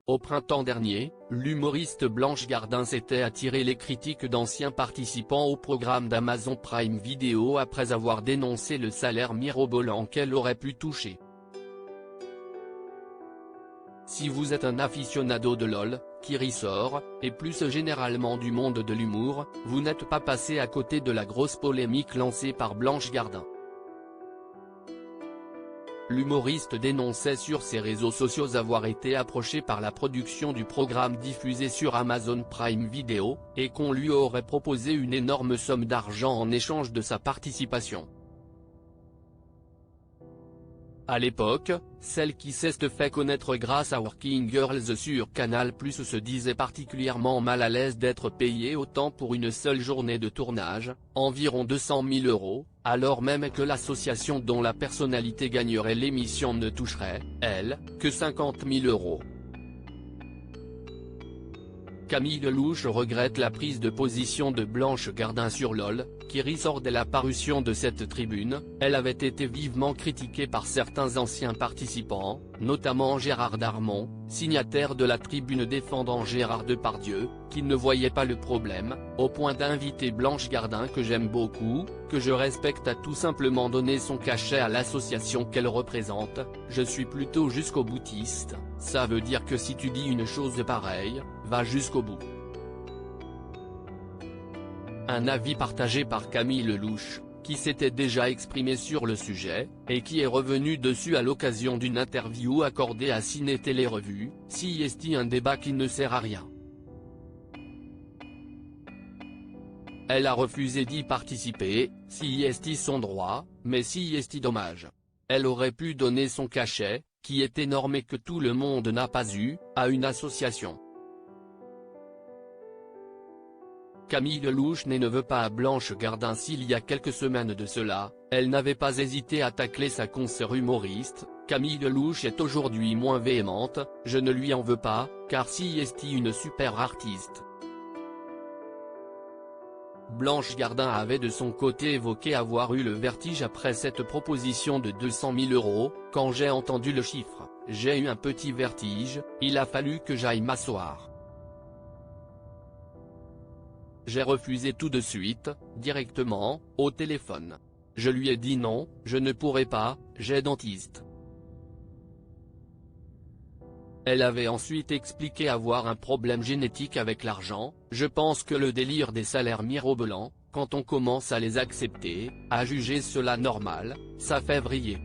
Au printemps dernier, l'humoriste Blanche Gardin s'était attiré les critiques d'anciens participants au programme d'Amazon Prime Video après avoir dénoncé le salaire mirobolant qu'elle aurait pu toucher. Si vous êtes un aficionado de LOL, qui ressort, et plus généralement du monde de l'humour, vous n'êtes pas passé à côté de la grosse polémique lancée par Blanche Gardin. L'humoriste dénonçait sur ses réseaux sociaux avoir été approché par la production du programme diffusé sur Amazon Prime Video, et qu'on lui aurait proposé une énorme somme d'argent en échange de sa participation. À l'époque, celle qui s'est fait connaître grâce à Working Girls sur Canal+ se disait particulièrement mal à l'aise d'être payée autant pour une seule journée de tournage, environ 200 000 €, alors même que l'association dont la personnalité gagnerait l'émission ne toucherait, elle, que 50 000 €. Camille Lelouch regrette la prise de position de Blanche Gardin sur LOL, qui ressort dès la parution de cette tribune. Elle avait été vivement critiquée par certains anciens participants, notamment Gérard Darmon, signataire de la tribune défendant Gérard Depardieu, qui ne voyait pas le problème, au point d'inviter Blanche Gardin, que j'aime beaucoup, que je respecte, à tout simplement donner son cachet à l'association qu'elle représente. Je suis plutôt jusqu'au boutiste, ça veut dire que si tu dis une chose pareille, va jusqu'au bout. Un avis partagé par Camille Lelouch, qui s'était déjà exprimé sur le sujet, et qui est revenu dessus à l'occasion d'une interview accordée à Ciné Télé Revue, CIST, un débat qui ne sert à rien. Elle a refusé d'y participer, CIST son droit, mais CIST dommage. Elle aurait pu donner son cachet, qui est énorme et que tout le monde n'a pas eu, à une association. Camille Lelouch ne veut pas à Blanche Gardin. S'il y a quelques semaines de cela, elle n'avait pas hésité à tacler sa consoeur humoriste. Camille Lelouch est aujourd'hui moins véhémente, je ne lui en veux pas, car CIST une super artiste. Blanche Gardin avait de son côté évoqué avoir eu le vertige après cette proposition de 200 000 €, quand j'ai entendu le chiffre, j'ai eu un petit vertige, il a fallu que j'aille m'asseoir. J'ai refusé tout de suite, directement, au téléphone. Je lui ai dit non, je ne pourrai pas, j'ai dentiste. Elle avait ensuite expliqué avoir un problème génétique avec l'argent. Je pense que le délire des salaires mirobolants, quand on commence à les accepter, à juger cela normal, ça fait vriller.